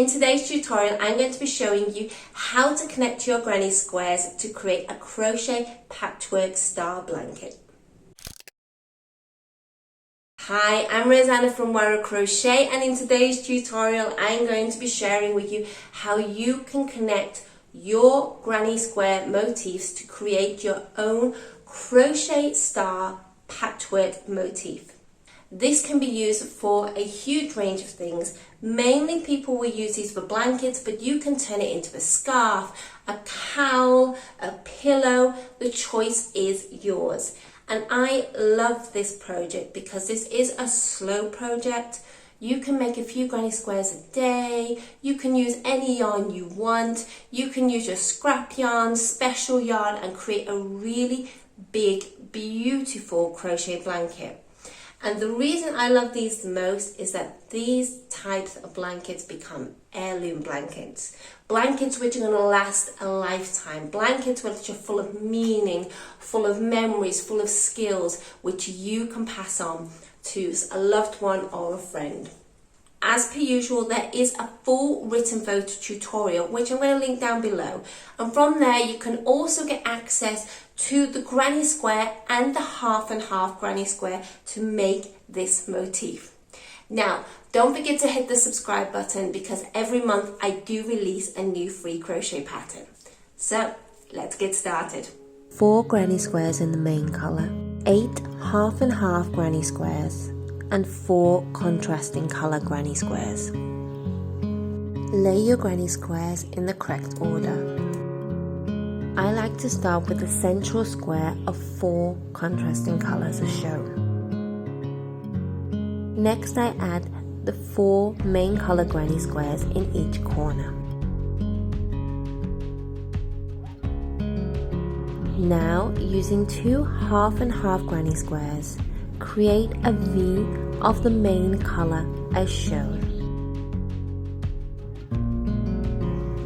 In today's tutorial, I'm going to be showing you how to connect your granny squares to create a crochet patchwork star blanket. Hi, I'm Rosanna from Warrior Crochet, and in today's tutorial I'm going to be sharing with you how you can connect your granny square motifs to create your own crochet star patchwork motif. This can be used for a huge range of things. Mainly people will use these for blankets, but you can turn it into a scarf, a cowl, a pillow. The choice is yours. And I love this project because this is a slow project. You can make a few granny squares a day. You can use any yarn you want. You can use your scrap yarn, special yarn, and create a really big, beautiful crochet blanket. And the reason I love these the most is that these types of blankets become heirloom blankets. Blankets which are going to last a lifetime. Blankets which are full of meaning, full of memories, full of skills, which you can pass on to a loved one or a friend. As per usual, there is a full written photo tutorial, which I'm going to link down below. And from there, you can also get access to the granny square and the half and half granny square to make this motif. Now, don't forget to hit the subscribe button because every month I do release a new free crochet pattern. So, let's get started. 4 granny squares in the main colour, 8 half and half granny squares, and 4 contrasting colour granny squares. Lay your granny squares in the correct order. I like to start with the central square of 4 contrasting colours as shown. Next I add the 4 main colour granny squares in each corner. Now, using 2 half and half granny squares, create a V of the main colour as shown.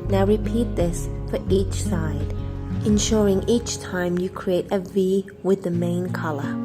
Now repeat this for each side, ensuring each time you create a V with the main colour.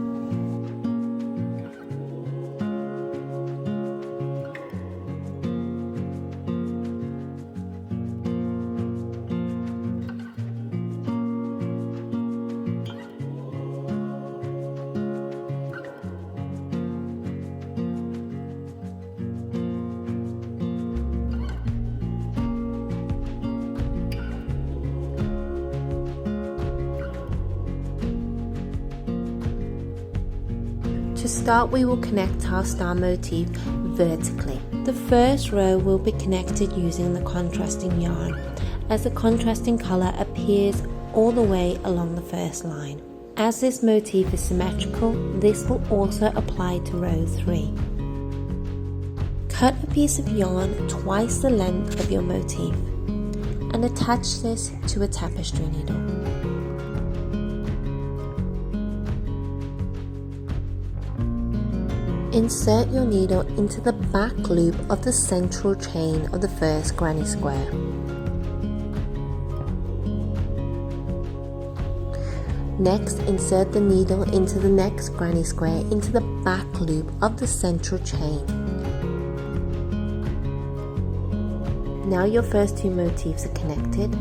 To start, we will connect our star motif vertically. The first row will be connected using the contrasting yarn, as the contrasting colour appears all the way along the first line. As this motif is symmetrical, this will also apply to row 3. Cut a piece of yarn twice the length of your motif and attach this to a tapestry needle. Insert your needle into the back loop of the central chain of the first granny square. Next, insert the needle into the next granny square into the back loop of the central chain. Now your first 2 motifs are connected.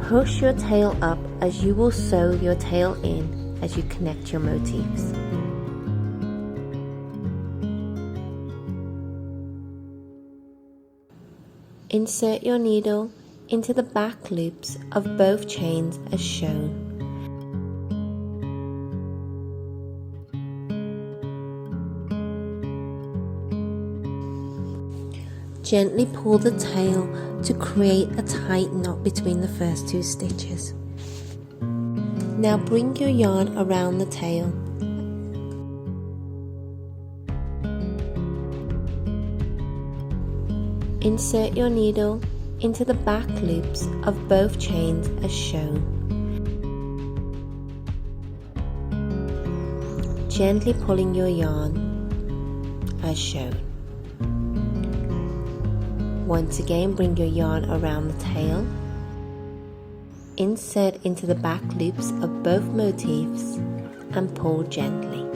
Push your tail up as you will sew your tail in as you connect your motifs. Insert your needle into the back loops of both chains as shown. Gently pull the tail to create a tight knot between the first 2 stitches. Now bring your yarn around the tail. Insert your needle into the back loops of both chains as shown. Gently pulling your yarn as shown. Once again, bring your yarn around the tail. Insert into the back loops of both motifs and pull gently.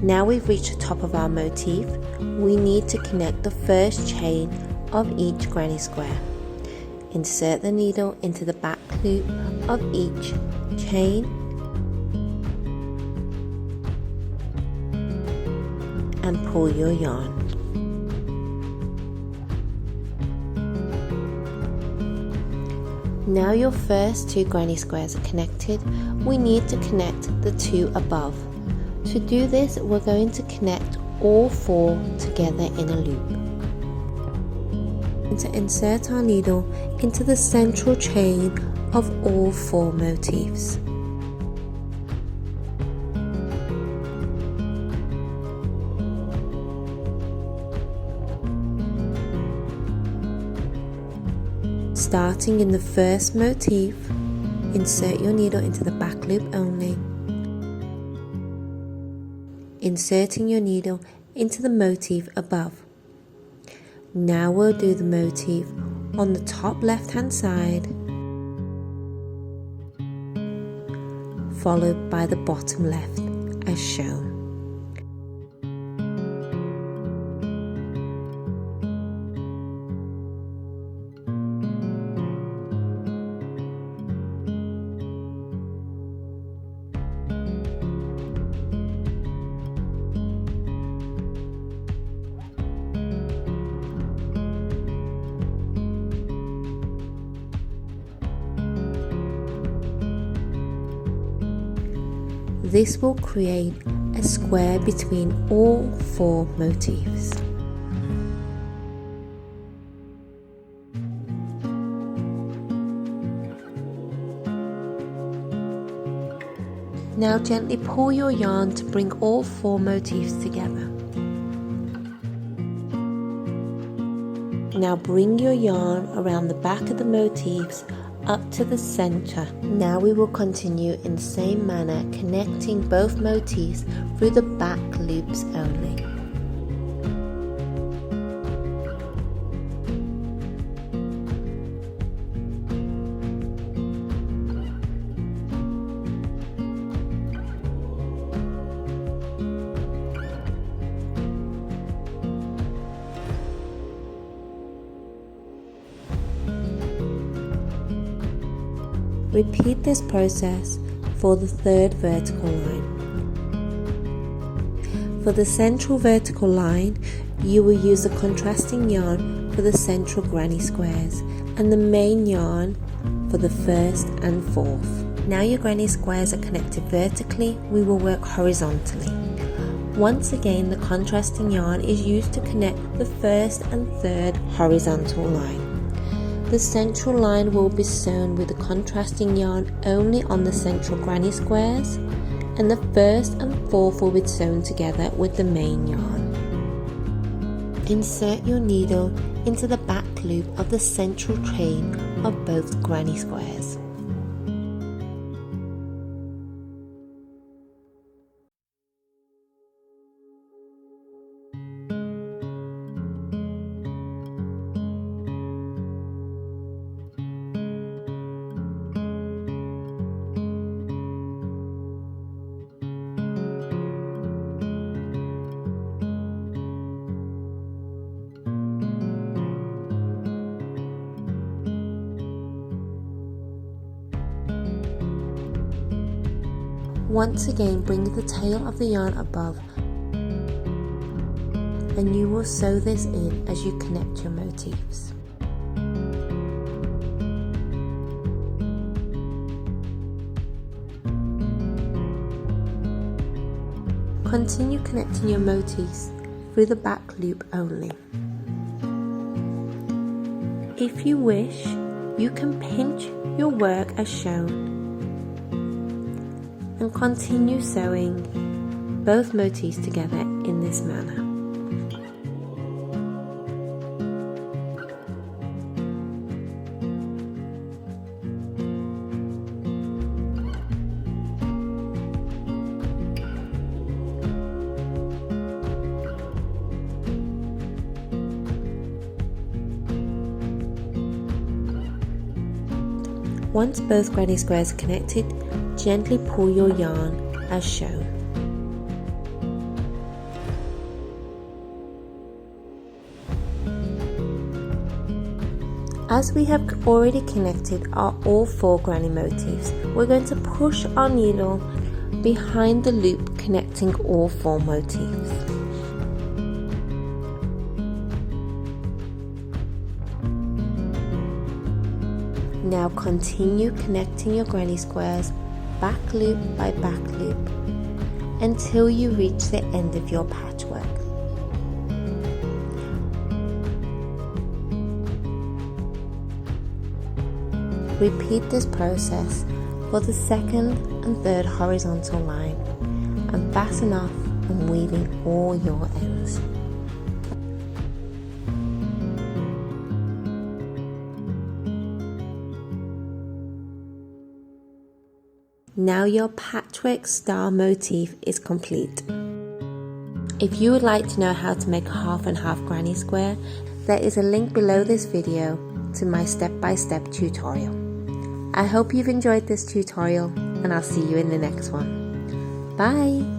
Now we've reached the top of our motif, we need to connect the first chain of each granny square. Insert the needle into the back loop of each chain and pull your yarn. Now your first 2 granny squares are connected, we need to connect the 2 above. To do this, we're going to connect all 4 together in a loop. And to insert our needle into the central chain of all 4 motifs. Starting in the first motif, insert your needle into the back loop only. Inserting your needle into the motif above. Now we'll do the motif on the top left hand side, followed by the bottom left as shown. This will create a square between all 4 motifs. Now gently pull your yarn to bring all 4 motifs together. Now bring your yarn around the back of the motifs up to the center. Now we will continue in the same manner, connecting both motifs through the back loops only. Repeat this process for the 3rd vertical line. For the central vertical line, you will use a contrasting yarn for the central granny squares and the main yarn for the 1st and 4th. Now your granny squares are connected vertically, we will work horizontally. Once again, the contrasting yarn is used to connect the 1st and 3rd horizontal line. The central line will be sewn with the contrasting yarn only on the central granny squares, and the 1st and 4th will be sewn together with the main yarn. Insert your needle into the back loop of the central chain of both granny squares. Once again, bring the tail of the yarn above, and you will sew this in as you connect your motifs. Continue connecting your motifs through the back loop only. If you wish, you can pinch your work as shown and continue sewing both motifs together in this manner. Once both granny squares are connected, gently pull your yarn as shown. As we have already connected all 4 granny motifs, we're going to push our needle behind the loop connecting all 4 motifs. Now continue connecting your granny squares back loop by back loop until you reach the end of your patchwork. Repeat this process for the second and third horizontal line and fasten off and weaving all your ends. Now your patchwork star motif is complete. If you would like to know how to make a half and half granny square, there is a link below this video to my step-by-step tutorial. I hope you've enjoyed this tutorial and I'll see you in the next one. Bye!